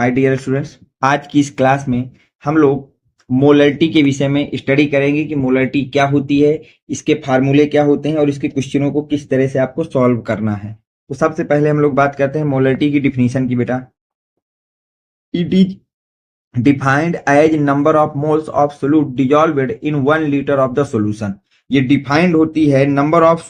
My dear students, आज की इस क्लास में हम लोग मोलरिटी के विषय में स्टडी करेंगे कि मोलरिटी क्या होती है, इसके फार्मूले क्या होते हैं और इसके क्वेश्चनों को किस तरह से आपको सॉल्व करना है। तो सबसे पहले हम लोग बात करते हैं मोलरिटी की डिफिनीशन की। बेटा, it is defined as number of moles of solute dissolved in 1 litre of the solution. ये डिफाइंड होती है number of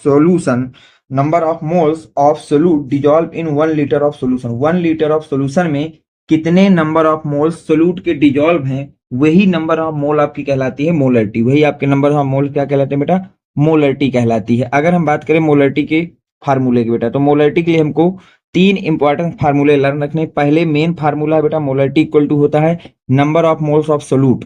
moles of solute dissolve in 1 litre of solution. 1 litre of solution में कितने number of moles solute के dissolve हैं, वही number of mole आपकी कहलाती है मोलरिटी। वही आपके नंबर ऑफ मोल क्या कहलाते हैं बेटा? मोलरिटी कहलाती है। अगर हम बात करें मोलरिटी के फार्मूले की बेटा, तो मोलरिटी के लिए हमको 3 इंपॉर्टेंट फार्मूले लर्न रखने। पहले मेन फार्मूला है बेटा, मोलरिटी इक्वल टू होता है number of moles of solute,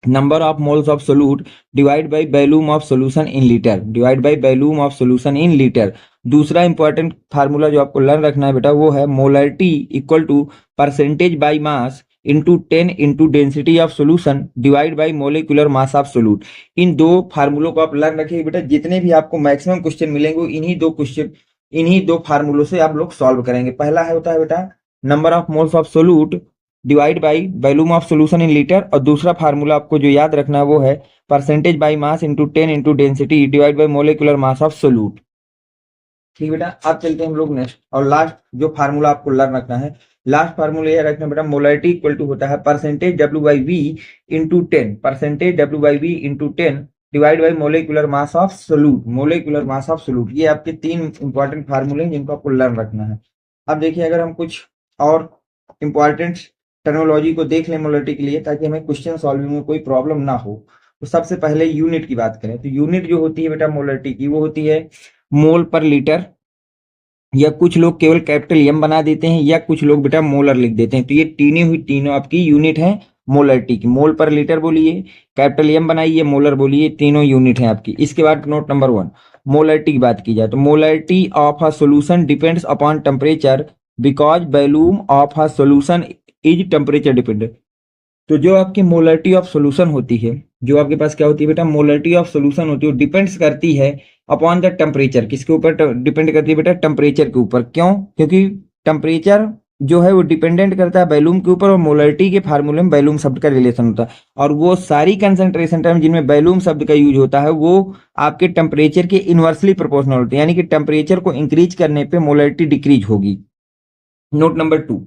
number of moles of solute divide by volume of solution in litre, divide by volume of solution in litre. दूसरा important formula जो आपको learn रखना है बेटा, वो है molarity equal to percentage by mass into 10 into density of solution divide by molecular mass of solute. इन दो फार्मूलों को आप लर्न रखिए बेटा। जितने भी आपको मैक्सिमम क्वेश्चन मिलेंगे इन्हीं दो फार्मूलों से आप लोग सॉल्व करेंगे। पहला है होता है बेटा number of moles of solute divide by volume of solution in litre, और दूसरा फार्मूला आपको जो याद रखना है वो है percentage by mass into 10 into density divide by molecular mass of solute. ठीक बेटा, अब चलते हैं हम लोग नेक्स्ट और लास्ट जो फार्मूला आपको लर्न रखना है। लास्ट फार्मूला यह रखना बेटा, मोलरिटी इक्वल टू होता है percentage W by V into 10, percentage W by V into 10 divide by molecular mass of solute, molecular mass of solute. ये आपके 3 इंपॉर्टेंट फार्मूले हैं जिनको आपको लर्न रखना है। अब देखिए, अगर हम कुछ और इंपॉर्टेंट टर्मिनोलॉजी को देख लें मोलरिटी के लिए, ताकि हमें क्वेश्चन सॉल्विंग में कोई प्रॉब्लम ना हो, तो सबसे पहले यूनिट की बात करें तो यूनिट जो होती है बेटा मोलरिटी की, वो होती है मोल पर लीटर, या कुछ लोग केवल कैपिटल एम बना देते हैं, या कुछ लोग बेटा मोलर लिख देते हैं। तो ये तीनों आपकी यूनिट है मोलरिटी की। मोल पर लीटर बोलिए, कैपिटल एम बनाइए, मोलर बोलिए, तीनों यूनिट है आपकी। इसके बाद नोट नंबर 1, मोलरिटी की बात की जाए तो molarity of a solution depends upon temperature because volume of a solution is temperature dependent. तो जो आपकी मोलरिटी ऑफ सॉल्यूशन होती है, जो आपके पास क्या होती है बेटा, मोलरिटी ऑफ सॉल्यूशन होती है, वो डिपेंड्स करती है अपॉन द टेम्परेचर। किसके ऊपर डिपेंड करती है बेटा? टेम्परेचर के ऊपर। क्यों? क्योंकि टेम्परेचर जो है वो डिपेंडेंट करता है वॉल्यूम के ऊपर, और मोलरिटी के फार्मूले में वॉल्यूम शब्द का रिलेशन होता है, और वो सारी कंसंट्रेशन टर्म जिनमें वॉल्यूम शब्द का यूज होता है वो आपके टेम्परेचर के इनवर्सली प्रोपोर्शनल होते हैं, यानी कि टेम्परेचर को इंक्रीज करने पे मोलरिटी डिक्रीज होगी। Note number 2,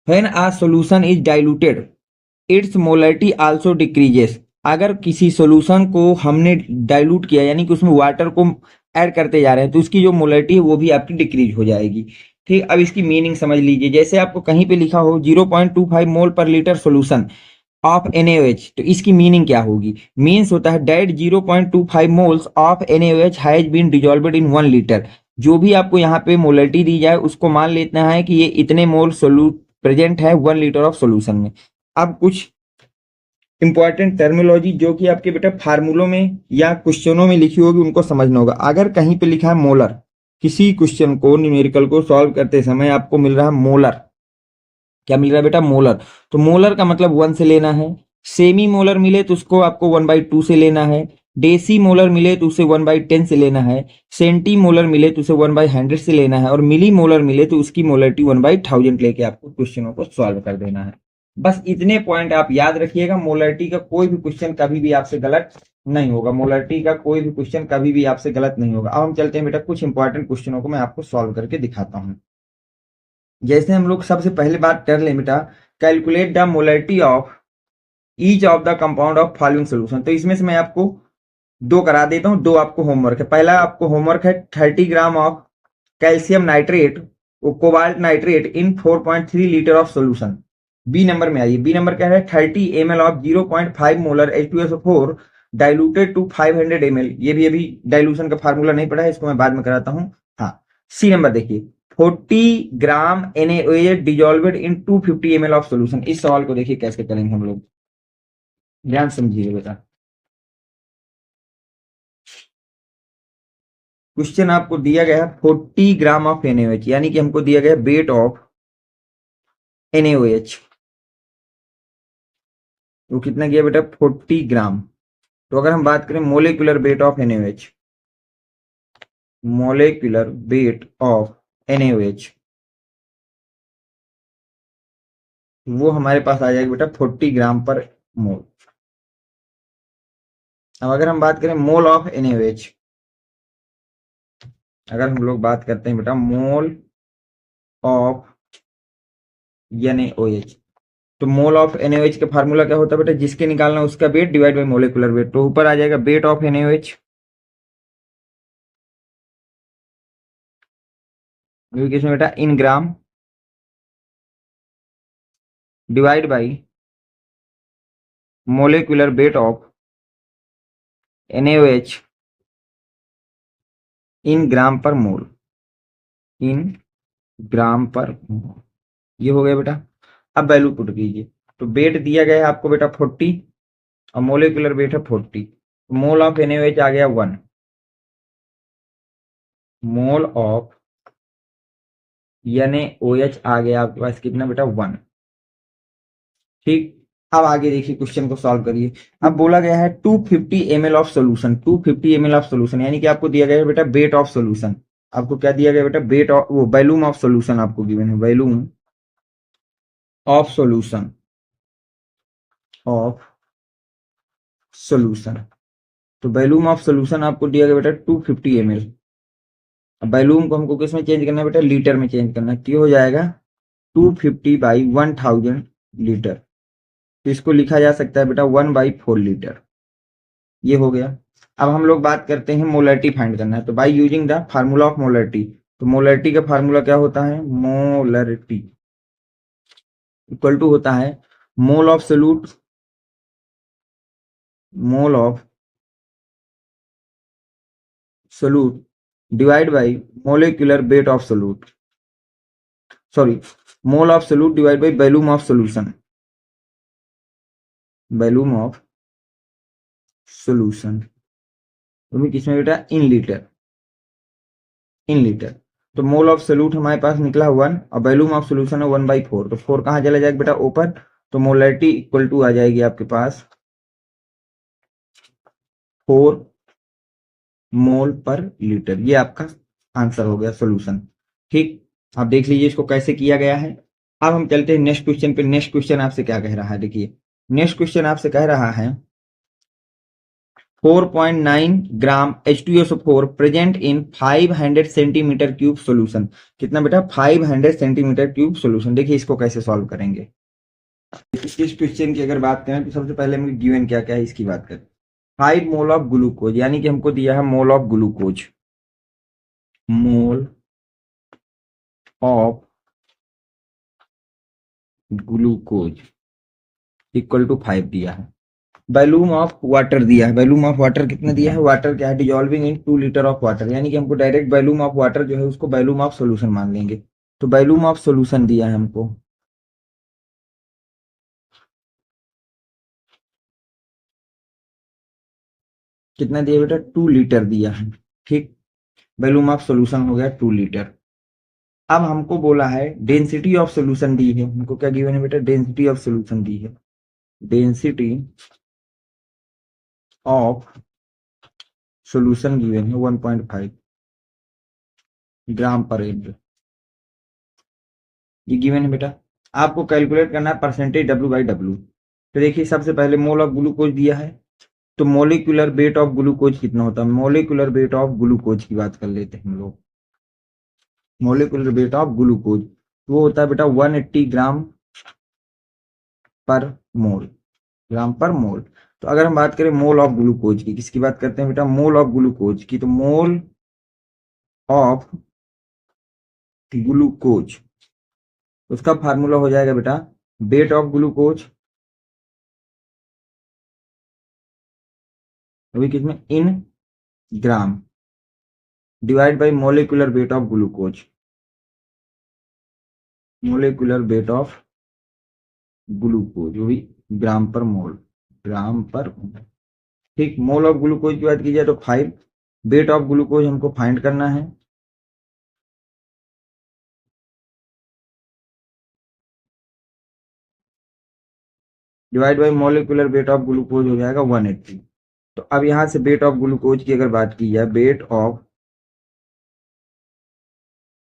when a solution is diluted it's molarity also decreases. अगर किसी सॉल्यूशन को हमने डाइल्यूट किया, यानी कि उसमें वाटर को ऐड करते जा रहे हैं, तो उसकी जो मोलरिटी है वो भी आपकी डिक्रीज हो जाएगी। ठीक, अब इसकी मीनिंग समझ लीजिए। जैसे आपको कहीं पे लिखा हो 0.25 मोल पर लीटर सॉल्यूशन ऑफ NaOH, तो इसकी मीनिंग क्या होगी? मीन्स होता है that 0.25 moles of NaOH has been dissolved in 1 litre. जो भी आपको यहाँ पे मोलरिटी दी जाए उसको मान लेना है कि ये इतने मोल सोल्यूट प्रेजेंट है 1 लीटर ऑफ सॉल्यूशन में। अब कुछ इंपॉर्टेंट टर्मिनोलॉजी जो कि आपके बेटा फार्मूलों में या क्वेश्चनों में लिखी होगी उनको समझना होगा। अगर कहीं पे लिखा है मोलर, किसी क्वेश्चन को न्यूमेरिकल को सॉल्व करते समय आपको मिल रहा है मोलर, क्या मिल रहा है बेटा? मोलर। तो मोलर का मतलब 1 से लेना है। सेमी मोलर मिले तो उसको आपको 1/2 से लेना है। डेसी मोलर मिले तो उसे 1/10 से लेना है। सेंटी मोलर मिले तो उसे 1/100 से लेना है, और मिली मोलर मिले तो उसकी मोलरिटी 1/1000 लेके आपको क्वेश्चनों को सॉल्व कर देना है। बस इतने पॉइंट आप याद रखिएगा। मोलरिटी का कोई भी क्वेश्चन कभी भी आपसे गलत नहीं होगा। मोलरिटी का कोई भी क्वेश्चन कभी भी आपसे गलत नहीं होगा। अब हम चलते हैं बेटा, कुछ इंपॉर्टेंट क्वेश्चनों को मैं आपको सॉल्व करके दिखाता हूँ। जैसे हम लोग सबसे पहले बात कर ले बेटा, calculate the molarity of each of the compound of following solution. तो इसमें से मैं आपको दो करा देता हूं, दो आपको होमवर्क है। पहला आपको होमवर्क है 30 gram of calcium nitrate cobalt nitrate in 4.3 litre of solution. B number में आइए, बी नंबर क्या है? 30 ml of 0.5 molar H2SO4 diluted to 500 ml। ये भी अभी डाइल्यूशन का फार्मूला नहीं पड़ा है, इसको मैं बाद में कराता हूं। हाँ, सी नंबर देखिए, 40 ग्राम NaOH dissolved in 250 ml of solution. इस सवाल को देखिए कैसे करेंगे हम लोग, ध्यान समझिए बेटा। क्वेश्चन आपको दिया गया है 40 ग्राम ऑफ NaOH, यानी कि हमको दिया गया वेट ऑफ NaOH, वो कितना गया बेटा? 40 ग्राम। तो अगर हम बात करें molecular weight of NaOH, molecular weight of NaOH, वो हमारे पास आ जाएगा बेटा 40 ग्राम पर मोल। अब अगर हम बात करें मोल ऑफ NaOH, अगर हम लोग बात करते हैं बेटा मोल ऑफ NaOH, तो मोल ऑफ NaOH का फार्मूला क्या होता है बेटा, जिसके निकालना उसका weight divide by molecular weight. तो ऊपर आ जाएगा वेट ऑफ NaOH, किसमें बेटा in gram, divide by molecular weight of NaOH in gram per mole, in gram per मोल। ये हो गया बेटा। अब वैल्यू पुट कीजिए, तो वेट दिया गया है आपको बेटा 40 और मोलिकुलर वेट है 40, मोल ऑफ NaOH आ गया 1, मोल ऑफ NaOH आ गया आपके पास कितना बेटा 1। ठीक, अब आगे देखिए क्वेश्चन को सॉल्व करिए। अब बोला गया है 250 ml of solution, 250 ml of solution, यानी कि आपको दिया गया है बेटा वेट ऑफ सोल्यूशन। आपको क्या दिया गया बेटा, वेट ऑफ वो वॉल्यूम ऑफ सोल्यूशन आपको गिवन है, volume of solution, of solution. तो वॉल्यूम ऑफ सोल्यूशन आपको दिया गया बेटा 250 ml। अब वॉल्यूम को हमको किस में चेंज करना है बेटा, लीटर में चेंज करना है। तो हो जाएगा 250 बाई 1000 लीटर। तो इसको लिखा जा सकता है बेटा 1/4 लीटर। ये हो गया। अब हम लोग बात करते हैं मोलरिटी फाइंड करना है, तो by using the formula of molarity. तो मोलरिटी का फार्मूला क्या होता है, मोलरिटी इक्वल टू होता है mole of solute, mole of solute divide by molecular weight of solute, sorry mole of solute divide by volume of solution, volume of solution. तो किसमें बेटा इन लीटर, इन लीटर। तो mole of solute हमारे पास निकला 1 और volume of solution है 1/4। तो 4 कहाँ चला जाएगा बेटा ऊपर, तो मोलरिटी इक्वल टू आ जाएगी आपके पास 4 मोल पर लीटर। ये आपका आंसर हो गया सोल्यूशन। ठीक, आप देख लीजिए इसको कैसे किया गया है। अब हम चलते हैं नेक्स्ट क्वेश्चन पे। नेक्स्ट क्वेश्चन आपसे क्या कह रहा है, देखिए नेक्स्ट क्वेश्चन आपसे कह रहा है 4.9 ग्राम H2SO4 present in 500 centimetre cube solution. कितना बेटा 500 सेंटीमीटर क्यूब सोल्यूशन। देखिए इसको कैसे सॉल्व करेंगे। इस क्वेश्चन की अगर बात करें तो सबसे पहले हमें गिवन क्या क्या है इसकी बात करें। 5 मोल ऑफ ग्लूकोज, यानी कि हमको दिया है mole of glucose, mole of glucose equal to 5 दिया है। वॉल्यूम ऑफ वाटर दिया है, वॉल्यूम ऑफ वाटर कितना दिया है, वाटर क्या है dissolving in 2 litre of water, यानी कि हमको डायरेक्ट वॉल्यूम ऑफ वाटर जो है उसको वॉल्यूम ऑफ सोल्यूशन मान लेंगे। तो वॉल्यूम ऑफ सोल्यूशन दिया है हमको, कितना दिया बेटा 2 लीटर दिया है। ठीक, वॉल्यूम ऑफ सोल्यूशन हो गया 2 लीटर। अब हमको बोला है डेंसिटी ऑफ सोल्यूशन दी है, हमको क्या गिवन है बेटा, डेंसिटी ऑफ सोल्यूशन दी है, डेंसिटी ऑफ सोल्यूशन गिवन है 1.5 ग्राम पर एम। ये गिवन है बेटा। आपको कैलकुलेट करना है परसेंटेज W/W। तो देखिए सबसे पहले मोल ऑफ ग्लूकोज दिया है, तो मोलिकुलर वेट ऑफ ग्लूकोज कितना होता है, मोलिकुलर वेट ऑफ ग्लूकोज की बात कर लेते हैं हम लोग। मोलिकुलर वेट ऑफ ग्लूकोज वो होता है बेटा 180 ग्राम पर मोल, ग्राम पर मोल। तो अगर हम बात करें मोल ऑफ ग्लूकोज की, किसकी बात करते हैं बेटा, मोल ऑफ ग्लूकोज की, तो मोल ऑफ ग्लूकोज उसका फार्मूला हो जाएगा बेटा वेट ऑफ ग्लूकोज, अभी किसमें in gram, divide by molecular weight of glucose, molecular weight of glucose वो भी ग्राम पर मोल, ग्राम पर मोल। ठीक, मोल ऑफ ग्लूकोज की बात की जाए तो 5, वेट ऑफ ग्लूकोज हमको फाइंड करना है, divide by molecular weight of glucose हो जाएगा 180। तो अब यहां से वेट ऑफ ग्लूकोज की अगर बात की जाए, वेट ऑफ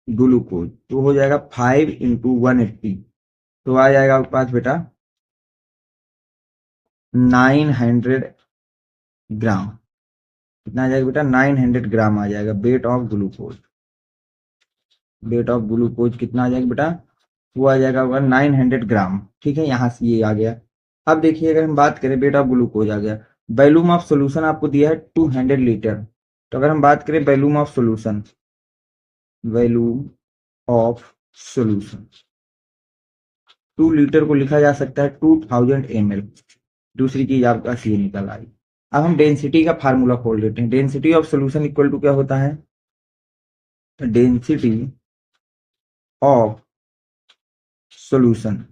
ग्लूकोज तो हो जाएगा 5 × 180, तो आ जाएगा आपके पास बेटा 900 ग्राम। कितना आ जाएगा बेटा? 900 ग्राम आ जाएगा weight of glucose. Wait of glucose कितना आ जाएगा बेटा? वो आ जाएगा 900 ग्राम। ठीक है, यहाँ से ये आ गया। अब देखिए अगर हम बात करें वेट ऑफ ग्लूकोज आ गया, वॉल्यूम ऑफ सोल्यूशन आपको दिया है 200 लीटर। तो अगर हम बात करें volume of solution, volume of solution 2 litre को लिखा जा सकता है 2000 ml। दूसरी चीज आपका ये निकल आई। अब हम डेंसिटी का फार्मूला खोल लेते हैं। Density of solution equal to क्या होता है? Density of solution,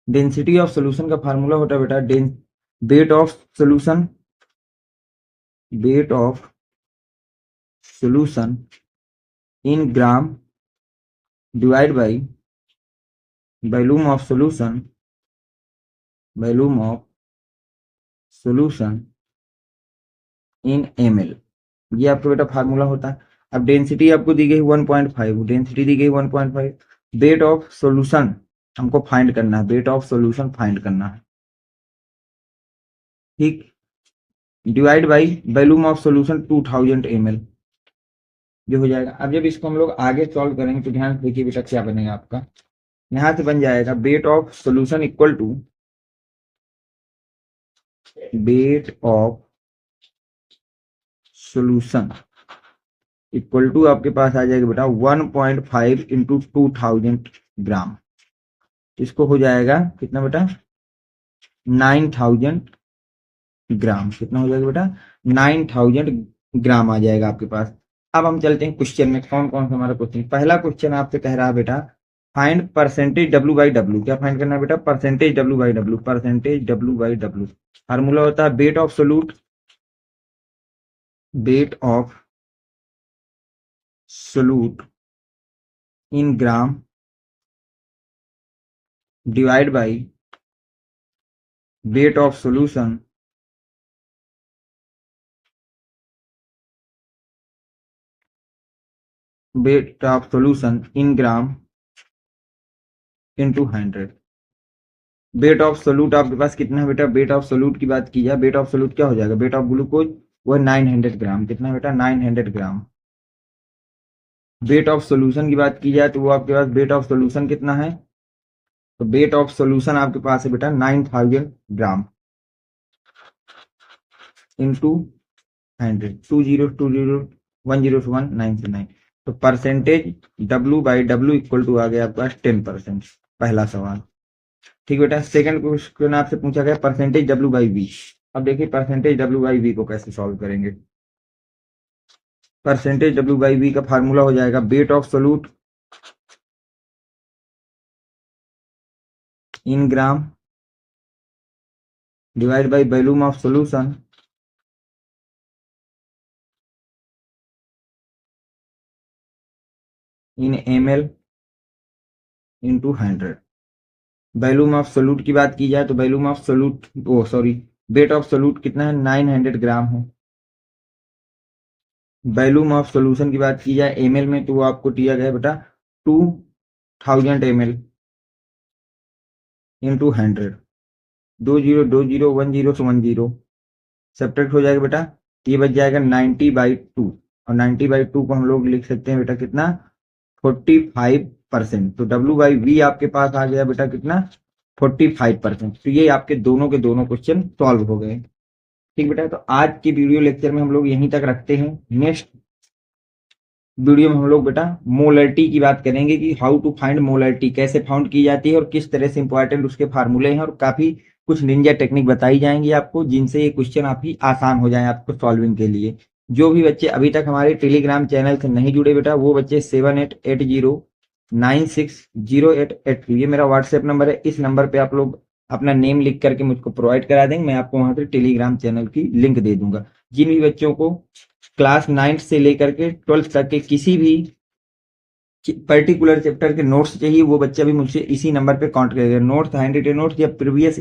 density of solution का फार्मूला होता है बेटा weight of solution, weight of solution in gram divide by volume of solution, volume of solution in ml। ये आपका बेटा फार्मूला होता है। अब डेंसिटी आपको दी गई 1.5, डेंसिटी दी गई 1.5। वेट ऑफ सोल्यूशन हमको फाइंड करना है, वेट ऑफ सोल्यूशन फाइंड करना है, ठीक। Divide by volume of solution 2000 ml, ये हो जाएगा। अब जब इसको हम लोग आगे सॉल्व करेंगे तो ध्यान से देखिए बेटा क्या बनेगा आपका। यहां से बन जाएगा weight of solution equal to weight of solution equal to आपके पास आ जाएगा बेटा 1.5 इंटू 2000 ग्राम। इसको हो जाएगा कितना बेटा? 9000 ग्राम। कितना हो जाएगा बेटा? 9000 ग्राम आ जाएगा आपके पास। अब हम चलते हैं क्वेश्चन में, कौन कौन सा हमारा क्वेश्चन। पहला क्वेश्चन आपसे कह रहा है बेटा find percentage W by W. क्या फाइंड करना है बेटा? Percentage W by W. Percentage W by W formula होता है weight of solute, weight of solute in gram divide by wait of solution weight of solution in gram into 100। Weight of solute आपके पास कितना है बेटा? Weight of solute की बात की जाए, वेट ऑफ सोल्यूट क्या हो जाएगा? वेट ऑफ ग्लूकोज वो 900 ग्राम। कितना है बेटा? 900 ग्राम। वेट ऑफ सोल्यूशन की बात की जाए तो वो आपके पास वेट ऑफ सोल्यूशन कितना है? तो वेट ऑफ सोल्यूशन आपके पास है बेटा 9000 ग्राम इंटू 100, 20201019 तो percentage W by W equal to आ गया आपके पास 10%। पहला सवाल, ठीक बेटा। सेकंड क्वेश्चन आपसे पूछा गया परसेंटेज डब्ल्यू बाई वी। अब देखिए परसेंटेज डब्ल्यू बाई वी को कैसे सॉल्व करेंगे। परसेंटेज डब्ल्यू बाई वी का फार्मूला हो जाएगा weight of solute in gram divide by volume of solution in ml into 100। Volume of solute की बात की जाए तो volume of solute weight of solute कितना है? 900 ग्राम है। वॉल्यूम ऑफ सोल्यूशन की बात की जाए ml में तो वो आपको दिया गया बेटा 2000 ml इंटू 100। 20 सब्ट्रैक्ट हो जाएगा बेटा, ये बच जाएगा 90/2 और 90/2 को हम लोग लिख सकते हैं बेटा कितना? 45%। तो डब्ल्यू बाई वी आपके पास आ गया बेटा कितना? 45%। तो ये आपके दोनों के दोनों क्वेश्चन सॉल्व हो गए, ठीक बेटा। तो आज की वीडियो लेक्चर में हम लोग यहीं तक रखते हैं। नेक्स्ट वीडियो में हम लोग बेटा मोलरिटी की बात करेंगे कि हाउ टू फाइंड मोलरिटी, कैसे फाउंड की जाती है और किस तरह से इंपॉर्टेंट उसके फार्मूले हैं, और काफी कुछ निंजा टेक्निक बताई जाएंगी आपको जिनसे ये क्वेश्चन काफी आसान हो जाए आपको सॉल्विंग के लिए। जो भी बच्चे अभी तक हमारे टेलीग्राम चैनल से नहीं जुड़े बेटा वो बच्चे 7880960882 ये मेरा व्हाट्सएप नंबर है। इस नंबर पे आप लोग अपना नेम लिख करके मुझको प्रोवाइड करा देंगे, मैं आपको वहां से टेलीग्राम चैनल की लिंक दे दूंगा। जिन भी बच्चों को क्लास 9 से लेकर के 12 तक के किसी भी पर्टिकुलर चैप्टर के नोट्स चाहिए वो बच्चा भी मुझसे इसी नंबर पे कांटेक्ट करेगा। नोट्स, हैंड रिटन नोट्स या previous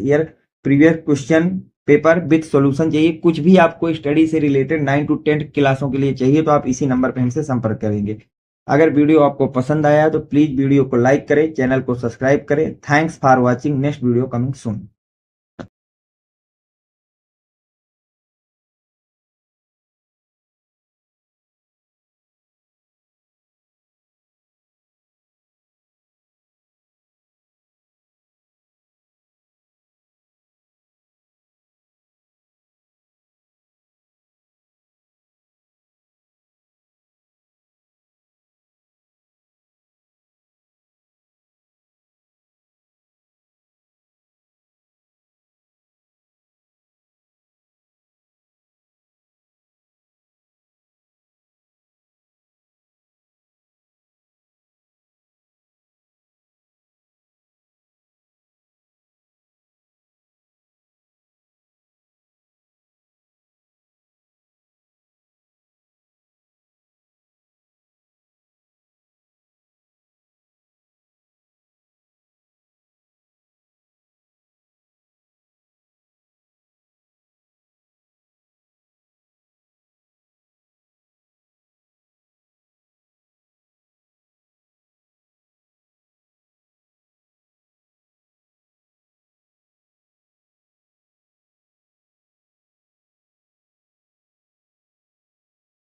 question paper with solution चाहिए, कुछ भी आपको स्टडी से रिलेटेड 9 to 10 क्लासों के लिए चाहिए तो आप इसी नंबर पे हमसे संपर्क करेंगे। अगर वीडियो आपको पसंद आया तो प्लीज वीडियो को लाइक करें, चैनल को सब्सक्राइब करें। Thanks for watching. Next video coming soon.